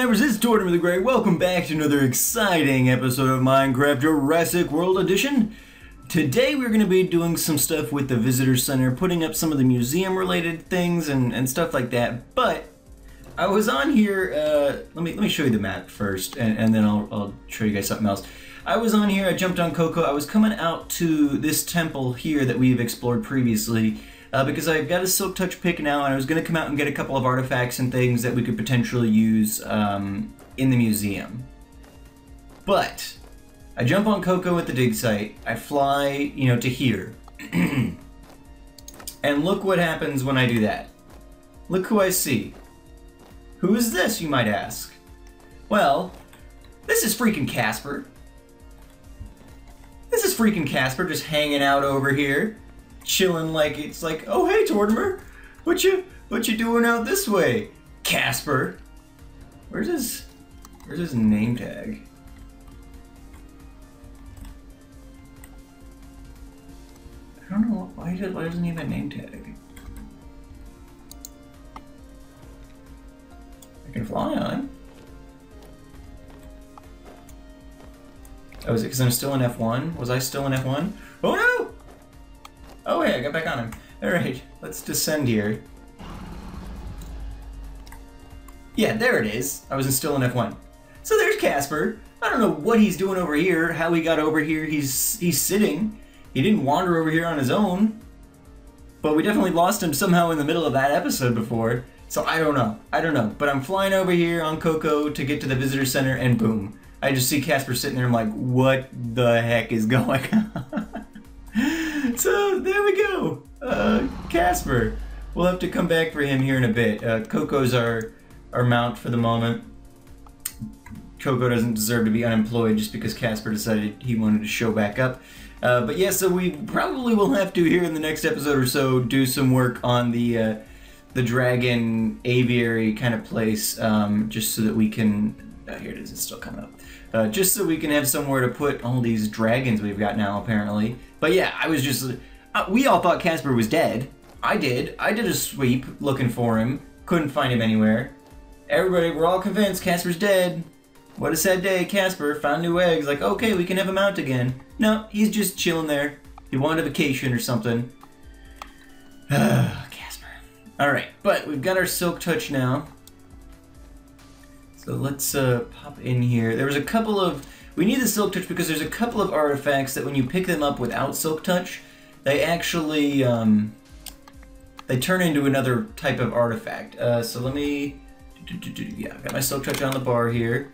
subscribers, it's Tortimer the Great. Welcome back to another exciting episode of Minecraft Jurassic World Edition. Today we're going to be doing some stuff with the Visitor Center, putting up some of the museum related things and stuff like that. But I was on here, let me show you the map first and then I'll show you guys something else. I was on here, I jumped on Coco, I was coming out to this temple here that we've explored previously. Because I've got a Silk Touch pick now, and I was going to come out and get a couple of artifacts and things that we could potentially use in the museum. But I jump on Coco at the dig site, I fly, to here. And look what happens when I do that. Look who I see. Who is this, you might ask? Well, this is freaking Casper. This is freaking Casper just hanging out over here. Chilling like it's like, oh hey Tortimer, what you doing out this way, Casper? Where's his name tag? I don't know why doesn't he have a name tag? I can fly on him. Oh, is it because I'm still in F1? Was I still in F1? Oh no! Oh hey, I got back on him. Alright, let's descend here. Yeah, there it is. I was still in F1. So there's Casper. I don't know what he's doing over here, how he got over here. He's sitting. He didn't wander over here on his own. But we definitely lost him somehow in the middle of that episode before. So I don't know. But I'm flying over here on Coco to get to the visitor center and boom. I just see Casper sitting there. I'm like, what the heck is going on? So there we go, Casper. We'll have to come back for him here in a bit. Coco's our mount for the moment. Coco doesn't deserve to be unemployed just because Casper decided he wanted to show back up. But yeah, so we probably will have to, here in the next episode or so, do some work on the dragon aviary kind of place, just so that we can, here it is, it's still coming up. Just so we can have somewhere to put all these dragons we've got now, apparently. But yeah, I was just... we all thought Casper was dead. I did a sweep looking for him. Couldn't find him anywhere. Everybody, we're all convinced Casper's dead. What a sad day, Casper. Found new eggs. Like, okay, we can have him out again. No, he's just chilling there. He wanted a vacation or something. Casper. Alright, but we've got our Silk Touch now. So let's pop in here. There was a couple of... We need the Silk Touch because there's a couple of artifacts that when you pick them up without Silk Touch, they actually, they turn into another type of artifact. So let me... Yeah, I've got my Silk Touch on the bar here.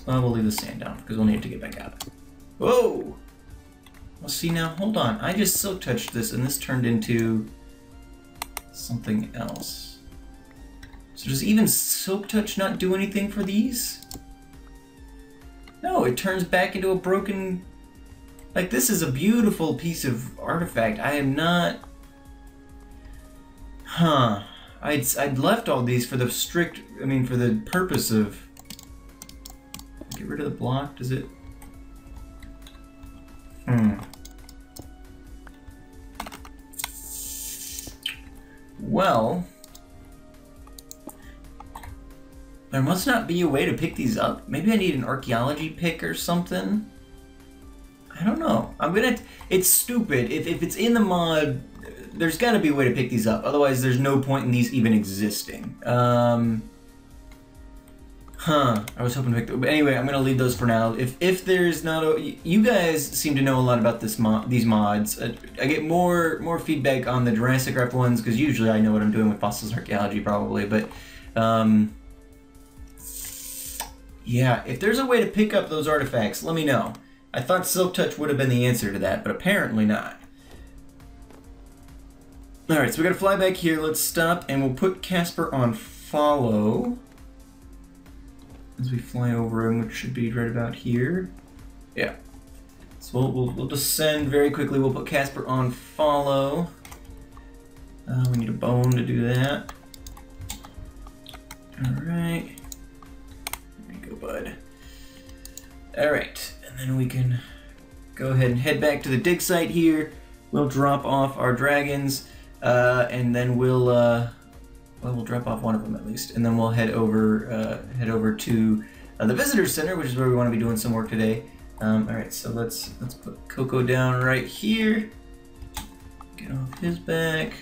We'll leave the sand down because we'll need to get back out. Whoa! Well, see now, hold on. I just Silk Touched this and this turned into something else. So does even Silk Touch not do anything for these? No, it turns back into a broken... Like, this is a beautiful piece of artifact. I am not... Huh. I'd left all these for the strict... I mean, for the purpose of... Get rid of the block, does it... Well... There must not be a way to pick these up. Maybe I need an Archaeology pick or something. I don't know. It's stupid. If it's in the mod, there's got to be a way to pick these up. Otherwise, there's no point in these even existing. I was hoping to pick them. But anyway, I'm going to leave those for now. If there's not a... You guys seem to know a lot about these mods. I get more feedback on the JurassiCraft ones, because usually I know what I'm doing with fossils and archaeology, probably. But... yeah, if there's a way to pick up those artifacts, let me know. I thought Silk Touch would have been the answer to that, but apparently not. Alright, so we gotta fly back here. Let's stop, and we'll put Casper on follow. As we fly over him, which should be right about here. Yeah. So we'll descend very quickly. We'll put Casper on follow. We need a bone to do that. Alright. Bud. Alright, and then we can go ahead and head back to the dig site here. We'll drop off our dragons, and then we'll Well, we'll drop off one of them at least, and then we'll head over to the visitor center, which is where we want to be doing some work today. All right, so let's put Coco down right here. Get off his back.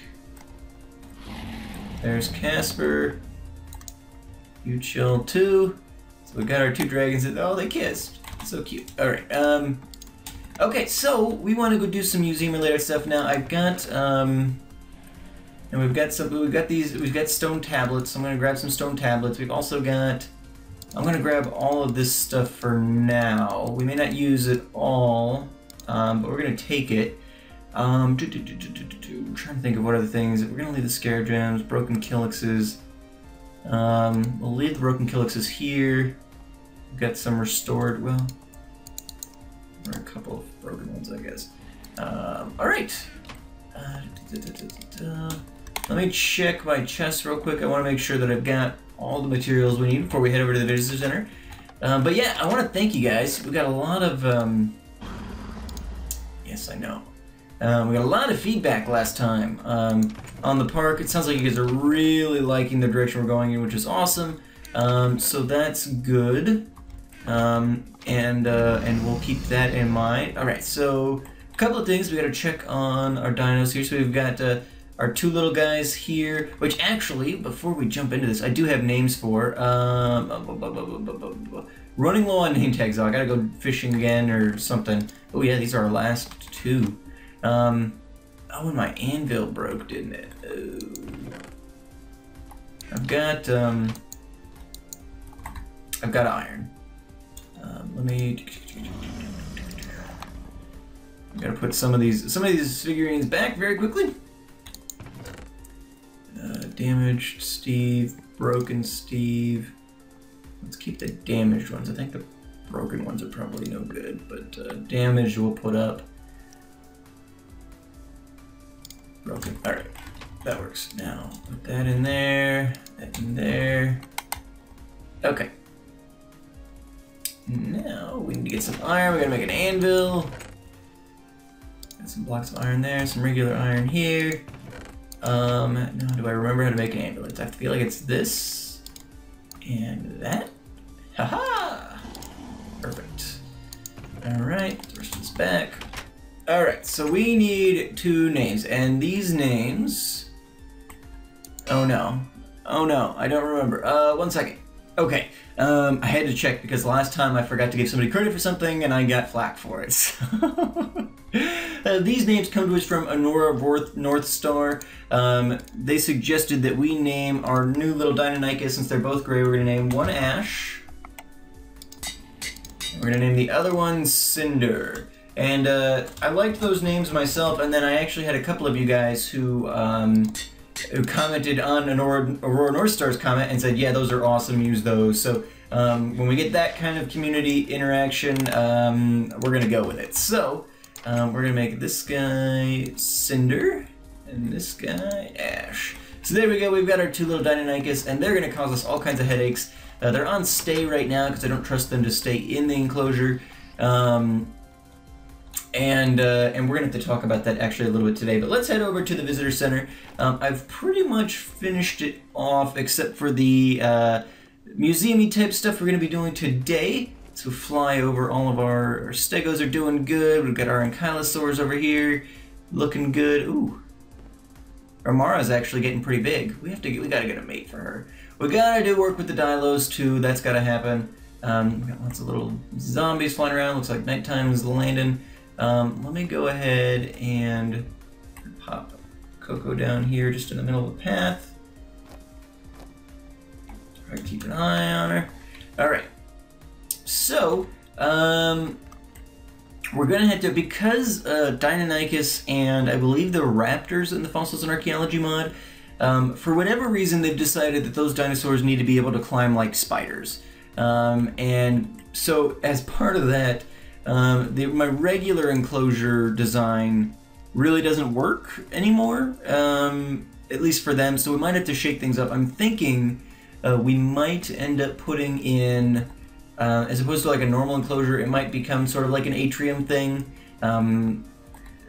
There's Casper. You chill too. So we got our two dragons. Oh, they kissed. So cute. All right. Okay, so we want to go do some museum-related stuff now. I've got and we've got stone tablets. I'm gonna grab some stone tablets. We've also got. I'm gonna grab all of this stuff for now. We may not use it all, but we're gonna take it. I'm trying to think of what other things. We're gonna leave the scare gems, broken kilixes. We'll leave the broken kilixes here. We've got some restored. Well, or a couple of broken ones, I guess. All right. Let me check my chest real quick. I want to make sure that I've got all the materials we need before we head over to the visitor center. But yeah, I want to thank you guys. We got a lot of. Yes, I know. We got a lot of feedback last time on the park. It sounds like you guys are really liking the direction we're going in, which is awesome. So that's good. And we'll keep that in mind. All right, so a couple of things we got to check on our dinos here. So we've got our two little guys here, which actually, before we jump into this, I do have names for. Running low on name tags, though. I gotta go fishing again or something. Oh yeah, these are our last two. Oh, and my anvil broke, didn't it? Oh. I've got iron. Let me. I gotta put some of these figurines back very quickly. Damaged Steve, broken Steve. Let's keep the damaged ones. I think the broken ones are probably no good, but damaged we'll put up. Broken. All right, that works. Now put that in there. That in there. Okay. Now we need to get some iron. We're gonna make an anvil. Got some blocks of iron there. Some regular iron here. Now do I remember how to make an anvil? I feel like it's this and that. Haha! Perfect. Alright, the rest of this back. Alright, so we need two names, and these names. Oh no. Oh no, I don't remember. 1 second. Okay. I had to check because last time I forgot to give somebody credit for something and I got flack for it. So these names come to us from Honora Northstar. They suggested that we name our new little Deinonychus, since they're both gray. We're going to name one Ash. We're going to name the other one Cinder. And I liked those names myself, and then I actually had a couple of you guys who commented on Aurora Northstar's comment and said, yeah, those are awesome, use those. So when we get that kind of community interaction, we're going to go with it. So we're going to make this guy Cinder and this guy Ash. So there we go, we've got our two little Deinonychus, and they're going to cause us all kinds of headaches. They're on stay right now because I don't trust them to stay in the enclosure. And we're going to have to talk about that actually a little bit today. But let's head over to the visitor center. I've pretty much finished it off except for the museum-y type stuff we're going to be doing today. So fly over all of our stegos are doing good. We've got our ankylosaurs over here looking good. Ooh. Our Mara's actually getting pretty big. We gotta get a mate for her. We gotta do work with the Dilos too. That's gotta happen. We got lots of little zombies flying around. Looks like nighttime is landing. Let me go ahead and pop Coco down here just in the middle of the path. Try to keep an eye on her. Alright. So, we're gonna have to, because Deinonychus and I believe the raptors in the Fossils and Archaeology mod, for whatever reason they've decided that those dinosaurs need to be able to climb like spiders. And so as part of that, my regular enclosure design really doesn't work anymore, at least for them, so we might have to shake things up. I'm thinking we might end up putting in, as opposed to like a normal enclosure, it might become sort of like an atrium thing,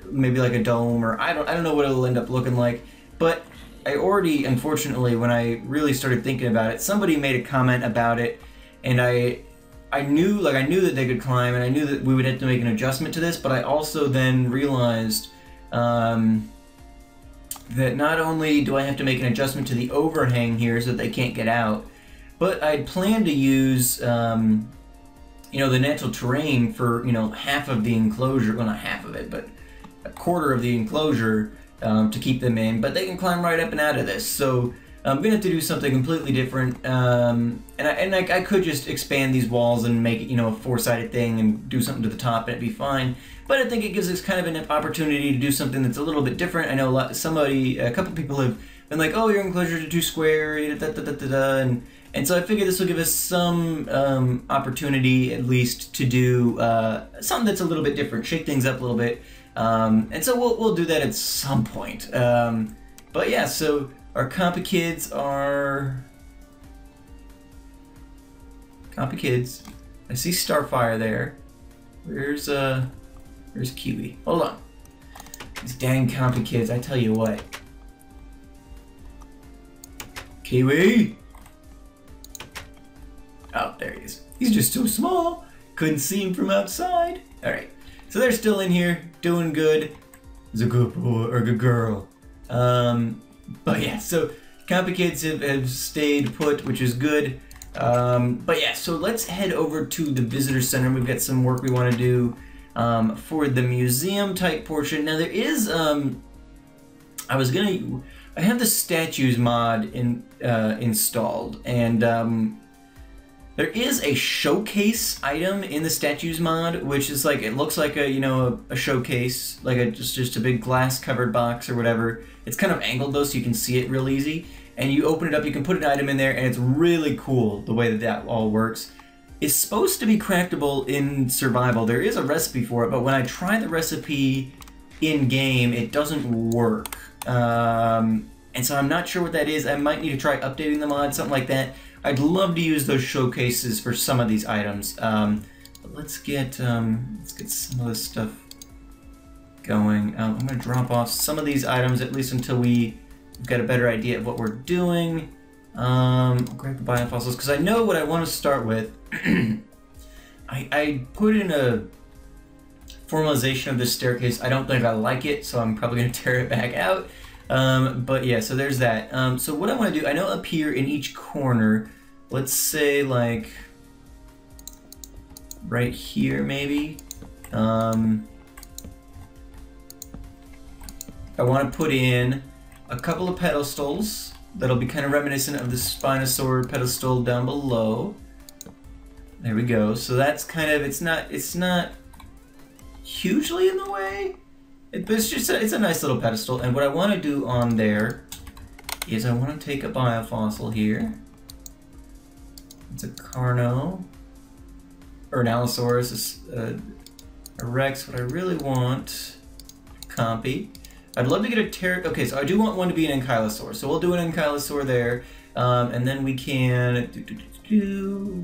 maybe like a dome, or I don't know what it'll end up looking like, but I already, unfortunately, when I really started thinking about it, somebody made a comment about it, and I knew that they could climb, and I knew that we would have to make an adjustment to this, but I also then realized that not only do I have to make an adjustment to the overhang here so that they can't get out, but I'd planned to use, you know, the natural terrain for, you know, half of the enclosure, well, not half of it, but a quarter of the enclosure to keep them in, but they can climb right up and out of this. So I'm gonna have to do something completely different, and I could just expand these walls and make it, you know, a four-sided thing and do something to the top and it'd be fine. But I think it gives us kind of an opportunity to do something that's a little bit different. I know a couple people have been like, "Oh, your enclosures are too square," and so I figure this will give us some opportunity, at least, to do something that's a little bit different, shake things up a little bit, and so we'll do that at some point. But yeah, so our Compa kids are Compa kids. I see Starfire there. Where's Kiwi? Hold on. These dang Compa kids, I tell you what. Kiwi! Oh, there he is. He's just so small. Couldn't see him from outside. Alright. So they're still in here, doing good. He's a good boy, or good girl. But yeah, so Compa kids have stayed put, which is good. But yeah, so let's head over to the visitor center. We've got some work we want to do for the museum type portion. Now there is, I have the statues mod installed, and there is a showcase item in the statues mod, which is like, it looks like a, you know, a showcase, like just a big glass covered box or whatever. It's kind of angled though, so you can see it real easy. And you open it up, you can put an item in there, and it's really cool the way that all works. It's supposed to be craftable in survival. There is a recipe for it, but when I try the recipe in game, it doesn't work. And so I'm not sure what that is. I might need to try updating the mod, something like that. I'd love to use those showcases for some of these items. But let's get some of this stuff going. I'm gonna drop off some of these items, at least until we've got a better idea of what we're doing. Grab the biofossils, because I know what I want to start with. I put in a formalization of this staircase. I don't think I like it, so I'm probably going to tear it back out. But yeah, so there's that. So what I want to do, I know up here in each corner, let's say like right here maybe, I want to put in a couple of pedestals that'll be kind of reminiscent of the Spinosaur pedestal down below. There we go. So that's kind of, it's not hugely in the way. It's a nice little pedestal. And what I want to do on there is I want to take a biofossil here. It's a Carno or an Allosaurus, a Rex. What I really want, Compy. I'd love to get a okay, so I do want one to be an Ankylosaur. So we'll do an Ankylosaur there, and then we can let's see,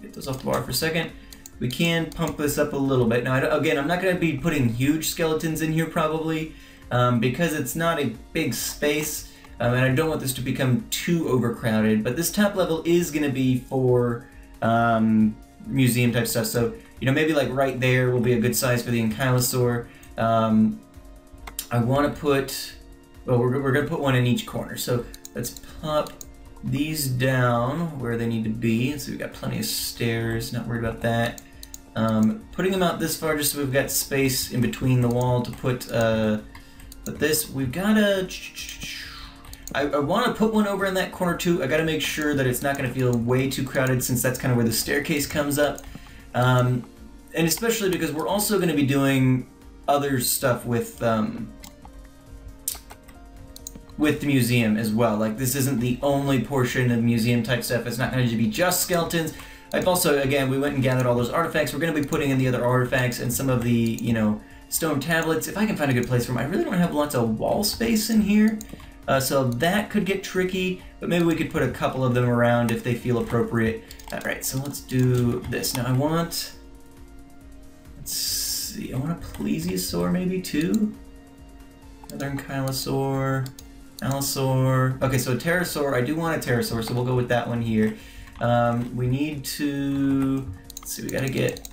get those off the bar for a second. We can pump this up a little bit. Now, again, I'm not going to be putting huge skeletons in here probably, because it's not a big space, and I don't want this to become too overcrowded. But this top level is going to be for museum type stuff. So you know, maybe like right there will be a good size for the Ankylosaur. I want to put, well, we're going to put one in each corner. So let's pop these down where they need to be. So we've got plenty of stairs, not worried about that. Putting them out this far just so we've got space in between the wall to put this. We've got to, I want to put one over in that corner too. I got to make sure that it's not going to feel way too crowded, since that's kind of where the staircase comes up. And especially because we're also going to be doing other stuff with the museum as well. Like, this isn't the only portion of museum type stuff. It's not going to be just skeletons. I've also, again, we went and gathered all those artifacts. We're going to be putting in the other artifacts and some of the, you know, stone tablets. If I can find a good place for them. I really don't have lots of wall space in here, so that could get tricky, but maybe we could put a couple of them around if they feel appropriate. All right, so let's do this. Now I want, let's see, I want a plesiosaur maybe too. Another Ankylosaur. Allosaur. Okay, so a pterosaur. I do want a pterosaur, so we'll go with that one here. We need to... Let's see, we gotta get...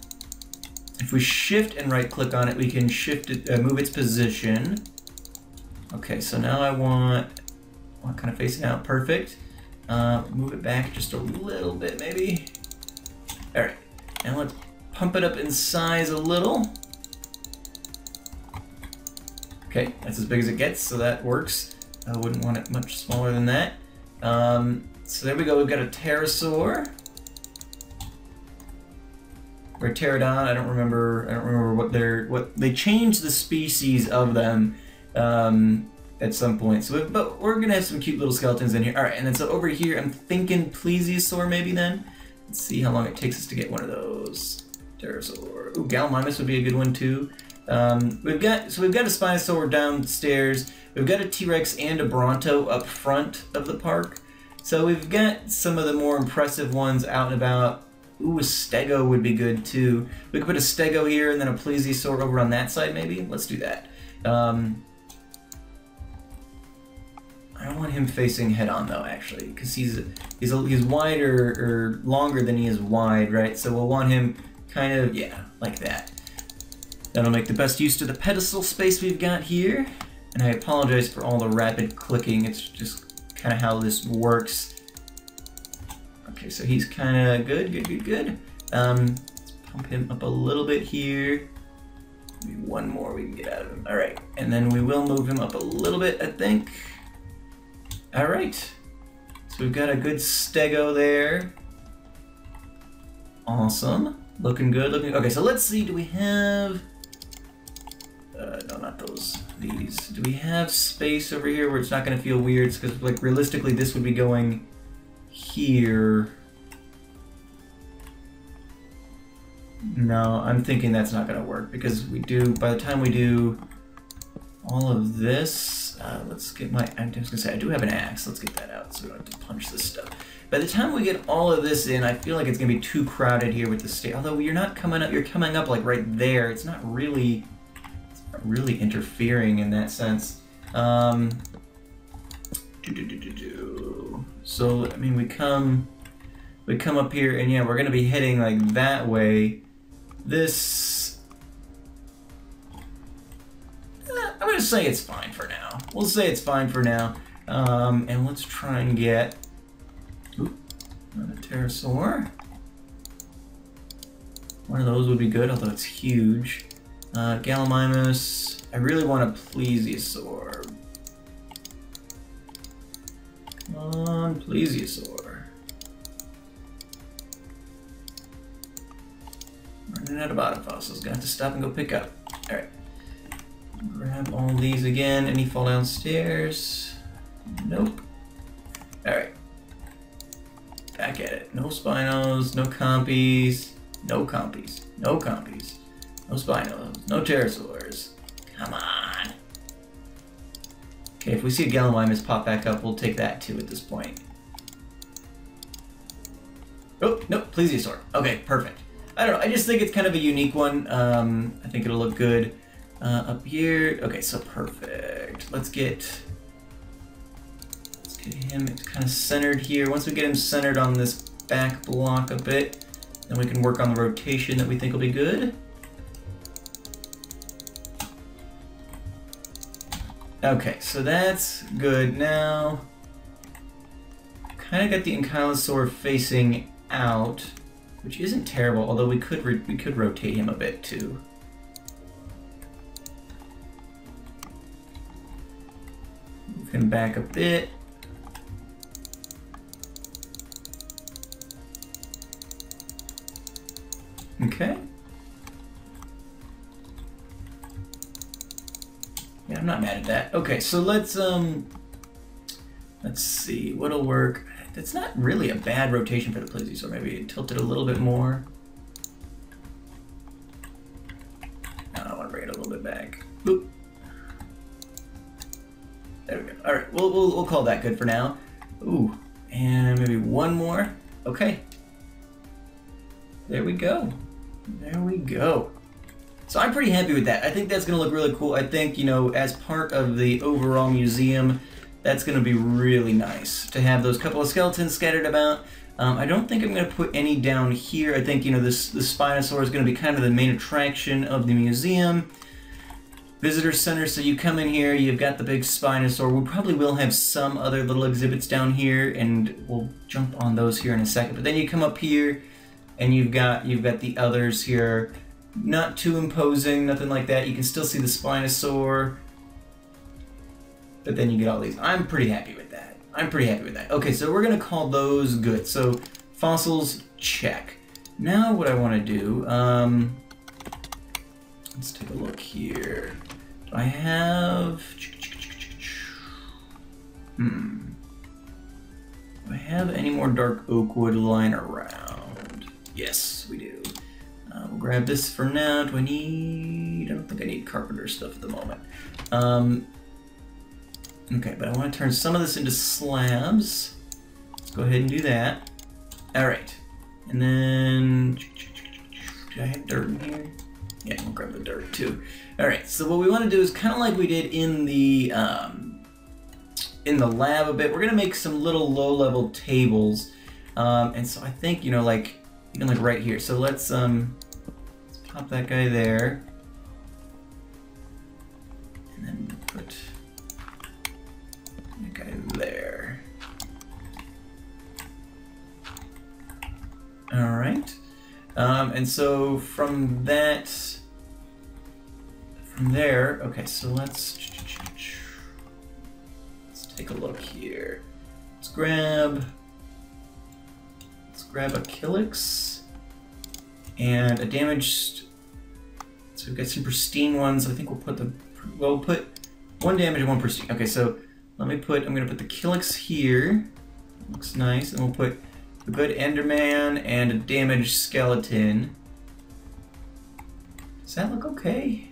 If we shift and right-click on it, we can shift it, move its position. Okay, so now I want kind of facing out. Perfect. Move it back just a little bit, maybe. All right, and let's pump it up in size a little. Okay, that's as big as it gets, so that works. I wouldn't want it much smaller than that. So there we go. We've got a pterosaur. Or a pterodon. I don't remember what they changed the species of them at some point. So, but we're gonna have some cute little skeletons in here. All right, and then so over here, I'm thinking plesiosaur maybe then. Let's see how long it takes us to get one of those. Pterosaur. Ooh, Gallimimus would be a good one too. We've got a Spinosaur downstairs. We've got a T-Rex and a Bronto up front of the park. So we've got some of the more impressive ones out and about. Ooh, a Stego would be good too. We could put a Stego here and then a Plesiosaur over on that side maybe. Let's do that. I don't want him facing head on though, actually, because he's wider or longer than he is wide, right? So we'll want him kind of, yeah, like that. That'll make the best use of the pedestal space we've got here. And I apologize for all the rapid clicking. It's just kind of how this works. Okay, so he's kind of good. Let's pump him up a little bit here. Maybe one more we can get out of him. All right, and then we will move him up a little bit, I think. All right, so we've got a good Stego there. Awesome, looking good. Okay, so let's see. Do we have? No, not those. These. Do we have space over here where it's not going to feel weird? Because, like, realistically, this would be going here. No, I'm thinking that's not going to work because by the time we do all of this, let's get I was going to say, I do have an axe. Let's get that out so we don't have to punch this stuff. By the time we get all of this in, I feel like it's going to be too crowded here with the stage. Although you're not coming up, you're coming up like right there. It's not really interfering in that sense. So, I mean, we come up here and yeah, we're going to be heading like that way. This, I'm going to say it's fine for now. We'll say it's fine for now. And let's try and get, another pterosaur. One of those would be good, although it's huge. Gallimimus. I really want a plesiosaur. Come on, plesiosaur. Running out of bottom fossils. Gonna have to stop and go pick up. Alright. Grab all these again. Any fall downstairs? Nope. Alright. Back at it. No Spinos, no Compies, no Compies, no Compies, no Spinos, no Pterosaurs. Come on. Okay, if we see a Gallimimus pop back up, we'll take that too at this point. Oh, no, Plesiosaur. Okay, perfect. I don't know, I just think it's kind of a unique one. I think it'll look good. Up here, okay, so perfect. Let's get him kind of centered here. Once we get him centered on this back block a bit, then we can work on the rotation that we think will be good. Okay, so that's good. Now, kind of got the Ankylosaur facing out, which isn't terrible, although we could rotate him a bit too. Move him back a bit. Okay. Yeah, I'm not mad at that. Okay, so let's see what'll work. That's not really a bad rotation for the Plesiosaur. Maybe tilt it a little bit more. No, I want to bring it a little bit back. Boop. There we go. All right, we'll call that good for now. Ooh, and maybe one more. Okay. There we go. There we go. So I'm pretty happy with that. I think that's going to look really cool. I think, you know, as part of the overall museum, That's going to be really nice to have those couple of skeletons scattered about. I don't think I'm going to put any down here. I think, you know, this Spinosaur is going to be kind of the main attraction of the museum. Visitor center, so you come in here, you've got the big Spinosaur. We probably will have some other little exhibits down here, and we'll jump on those here in a second. But then you come up here, and you've got the others here. Not too imposing, nothing like that. You can still see the Spinosaur. But then you get all these. I'm pretty happy with that. Okay, so we're going to call those good. So, fossils, check. Now what I want to do, let's take a look here. Do I have... Do I have any more dark oak wood lying around? Yes, we do. We'll grab this for now. Do I need... I don't think I need Carpenter stuff at the moment. Okay, but I want to turn some of this into slabs. Let's go ahead and do that. Alright. And then... Do I have dirt in here? Yeah, we'll grab the dirt too. Alright, so what we want to do is kind of like we did in the lab a bit. We're going to make some little low-level tables. And so I think, you know, like, even like right here. So let's pop that guy there. And then put that guy there. Alright. And so from there, okay, so let's take a look here. Let's grab a Kilix and a damaged. So we've got some pristine ones. I think we'll put one damage and one pristine. Okay, so I'm gonna put the Kilix here. Looks nice, and we'll put a good Enderman and a damaged skeleton. Does that look okay?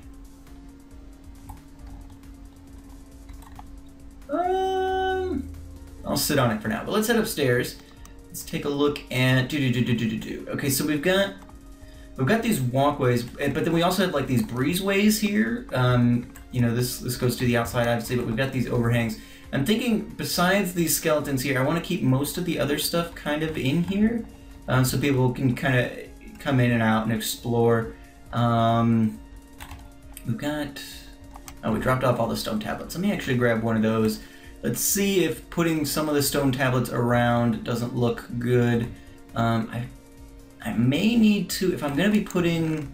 I'll sit on it for now, but let's head upstairs. Let's take a look at Okay, so we've got these walkways, but then we also have like these breezeways here. You know, this goes to the outside, obviously, but we've got these overhangs. I'm thinking, besides these skeletons here, I want to keep most of the other stuff kind of in here, so people can kind of come in and out and explore. We've got... Oh, we dropped off all the stone tablets. Let me actually grab one of those. Let's see if putting some of the stone tablets around doesn't look good. I may need to, if I'm going to be putting...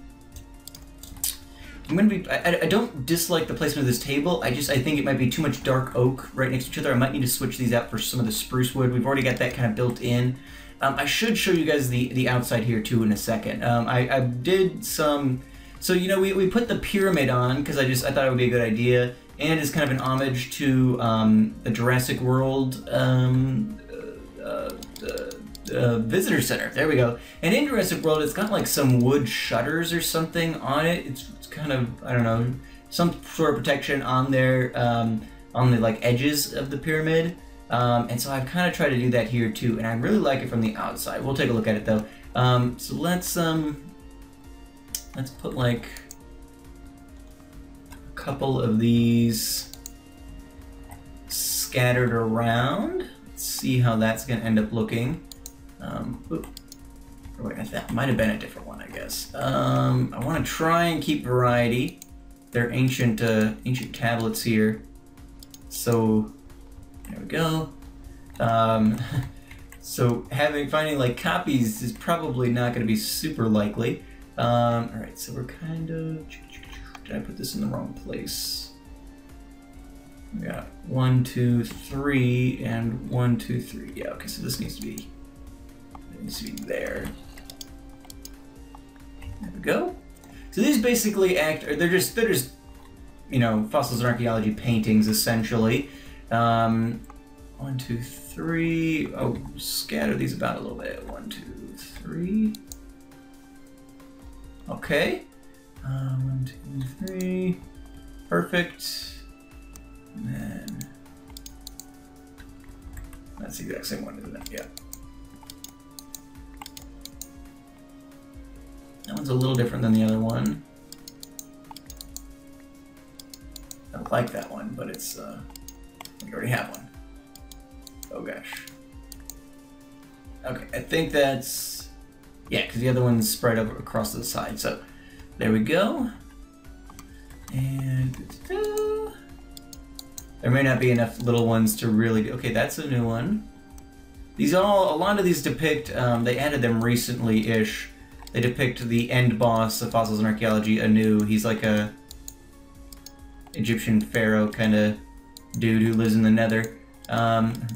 I don't dislike the placement of this table. I think it might be too much dark oak right next to each other. I might need to switch these out for some of the spruce wood. We've already got that kind of built in. I should show you guys the outside here too in a second. I did some... So, you know, we put the pyramid on because I thought it would be a good idea, and it's kind of an homage to the Jurassic World visitor center. There we go. And in Jurassic World, it's got like some wood shutters or something on it. It's kind of, I don't know, some sort of protection on there, on the like edges of the pyramid. And so I've kind of tried to do that here too, and I really like it from the outside. We'll take a look at it though. So let's put like a couple of these scattered around. Let's see how that's gonna end up looking. Wait, that might have been a different one, I guess. I want to try and keep variety. They're ancient tablets here. So there we go. So finding like copies is probably not going to be super likely. All right, so we're kind of. Did I put this in the wrong place? We got 1, 2, 3, and 1, 2, 3. Yeah. Okay, so this needs to be. There. There we go. So these basically they're just you know, fossils and archaeology paintings essentially. 1, 2, 3. Oh, scatter these about a little bit. 1, 2, 3. Okay. 1, 2, 3. Perfect. And then that's the exact same one, isn't it? Yeah. That one's a little different than the other one. I like that one, but it's You already have one. Oh gosh. Okay, I think that's... Yeah, because the other one's spread over across to the side. So, there we go. And... There may not be enough little ones to really... Okay, that's a new one. These all... A lot of these depict... they added them recently-ish. They depict the end boss of Fossils and Archaeology anew. He's like a... Egyptian pharaoh kind of dude who lives in the Nether.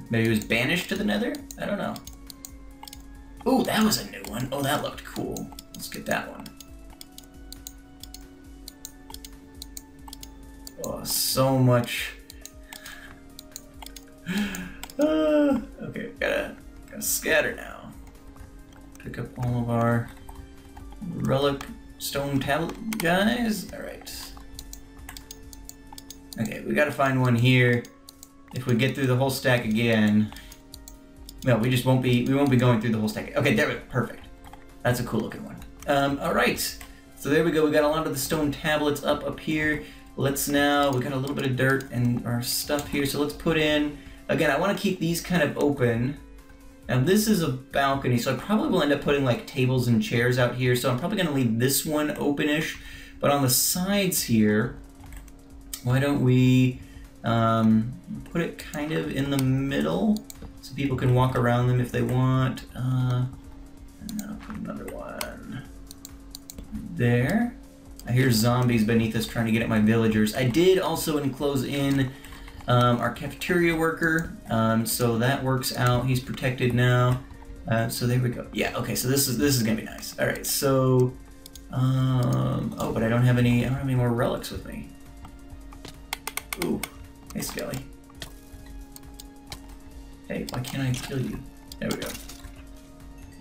Maybe he was banished to the Nether? I don't know. Ooh, that was a new one. Oh, that looked cool. Let's get that one. Oh, so much. Okay, gotta scatter now. Pick up all of our relic stone tablet guys. All right. Okay, we gotta find one here. If we get through the whole stack again, no, we won't be going through the whole stack. Okay, there we go. Perfect. That's a cool looking one. All right. So there we go. We got a lot of the stone tablets up here. Let's now, we got a little bit of dirt and our stuff here. So let's put in, again, I want to keep these kind of open. Now this is a balcony, so I probably will end up putting like tables and chairs out here. So I'm probably going to leave this one open-ish. But on the sides here, why don't we put it kind of in the middle so people can walk around them if they want. And then I'll put another one there. I hear zombies beneath us trying to get at my villagers. I did also enclose in our cafeteria worker, so that works out. He's protected now. So there we go. Yeah, okay, so this is gonna be nice. All right, so oh, but I don't have any more relics with me. Ooh, hey Skelly. Hey, why can't I kill you? There we go.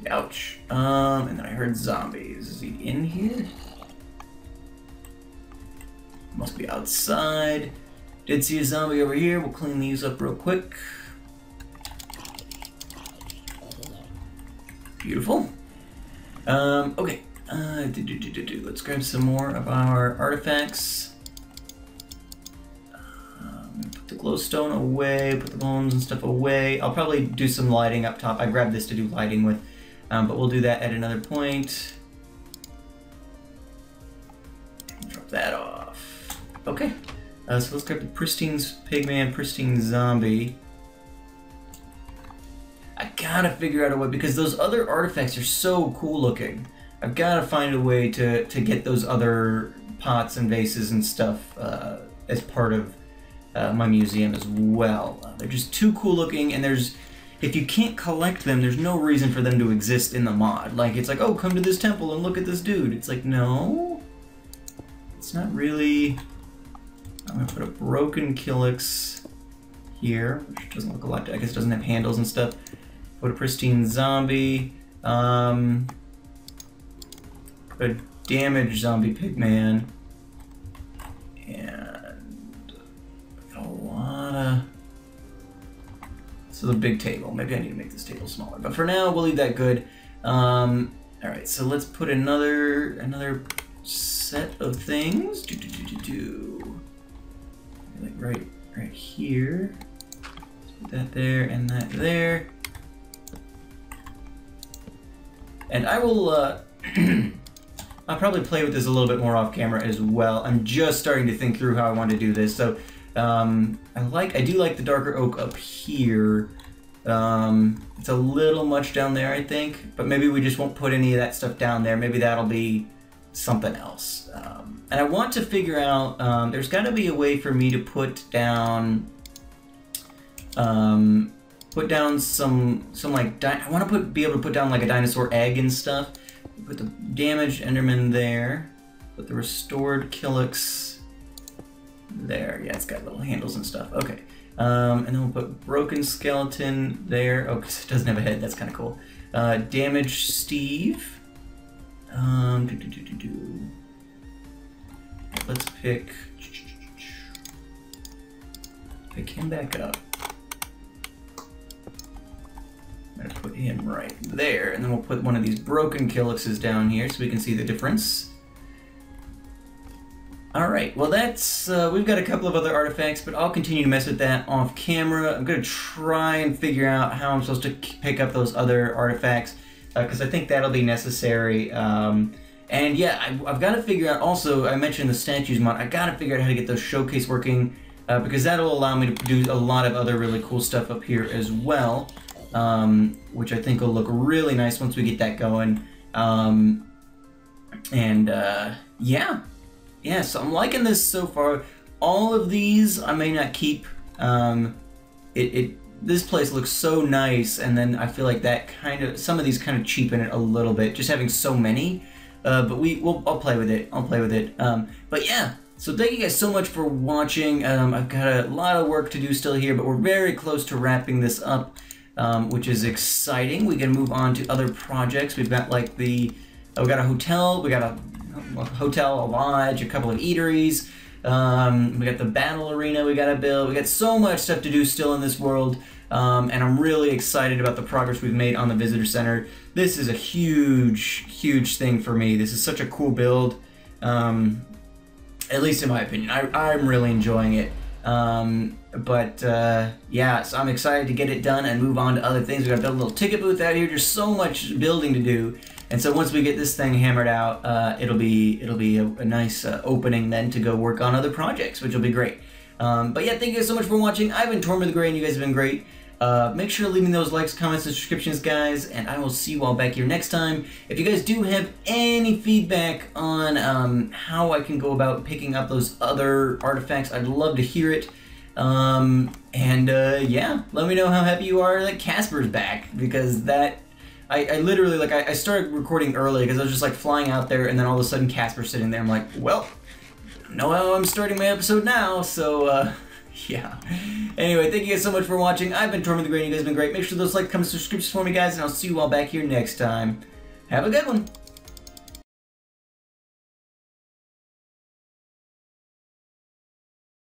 Ouch. And then I heard zombies. Is he in here? Must be outside. Did see a zombie over here. We'll clean these up real quick. Beautiful. Okay. Let's grab some more of our artifacts. Put the glowstone away, put the bones and stuff away. I'll probably do some lighting up top. I grabbed this to do lighting with, but we'll do that at another point. Drop that off. Okay, so let's grab the pristine pigman, pristine zombie. I gotta figure out a way, because those other artifacts are so cool looking. I've gotta find a way to get those other pots and vases and stuff as part of my museum as well. They're just too cool looking, and if you can't collect them, there's no reason for them to exist in the mod. Like, it's like, oh, come to this temple and look at this dude. It's like, no, it's not really. I'm gonna put a broken Kylix here, which doesn't look a lot. I guess it doesn't have handles and stuff. Put a pristine zombie. Put a damaged zombie pigman. And a lot of. So the big table. Maybe I need to make this table smaller, but for now we'll leave that good. All right, so let's put another set of things. Like right here. Let's put that there and that there. And I will. I'll probably play with this a little bit more off camera as well. I'm just starting to think through how I want to do this. So I do like the darker oak up here. It's a little much down there, I think, but maybe we just won't put any of that stuff down there. Maybe that'll be something else. And I want to figure out, there's got to be a way for me to put down some like, I want to be able to put down like a dinosaur egg and stuff. Put the damaged Enderman there. Put the restored Kylix there. Yeah, it's got little handles and stuff. Okay. And then we'll put broken skeleton there. Oh, because it doesn't have a head. That's kind of cool. Damaged Steve. Let's pick him back up. I'm gonna put him right there, and then we'll put one of these broken Kylixes down here so we can see the difference. Alright, well that's, we've got a couple of other artifacts, but I'll continue to mess with that off camera. I'm going to try and figure out how I'm supposed to pick up those other artifacts, because I think that'll be necessary. And yeah, I've got to figure out also, I mentioned the statues mod, I got to figure out how to get those showcase working, because that'll allow me to do a lot of other really cool stuff up here as well, which I think will look really nice once we get that going. Yeah. Yeah, so I'm liking this so far. All of these I may not keep. This place looks so nice, and then I feel like that some of these kind of cheapen it a little bit, just having so many. But I'll play with it. But yeah, so thank you guys so much for watching. I've got a lot of work to do still here, but we're very close to wrapping this up, which is exciting. We can move on to other projects. We've got like we got a hotel. We got a hotel, a lodge, a couple of eateries. We got the battle arena we gotta build. We got so much stuff to do still in this world, and I'm really excited about the progress we've made on the visitor center. This is a huge thing for me. This is such a cool build, at least in my opinion. I'm really enjoying it. Yeah, so I'm excited to get it done and move on to other things. We gotta build a little ticket booth out here. There's so much building to do. And so once we get this thing hammered out, it'll be a nice opening then to go work on other projects, which will be great. But yeah, thank you guys so much for watching. I've been Tortimer the Gray, and you guys have been great. Make sure to leave me those likes, comments, and subscriptions, guys, and I will see you all back here next time. If you guys do have any feedback on how I can go about picking up those other artifacts, I'd love to hear it. Yeah, let me know how happy you are that Casper's back, because that... I literally, like, I started recording early because I was just, like, flying out there, and then all of a sudden Casper's sitting there. I'm like, well, I know how I'm starting my episode now, so, yeah. Anyway, thank you guys so much for watching. I've been Tortimer the Gray, and you guys have been great. Make sure those like, comments, subscriptions for me, guys, and I'll see you all back here next time. Have a good one.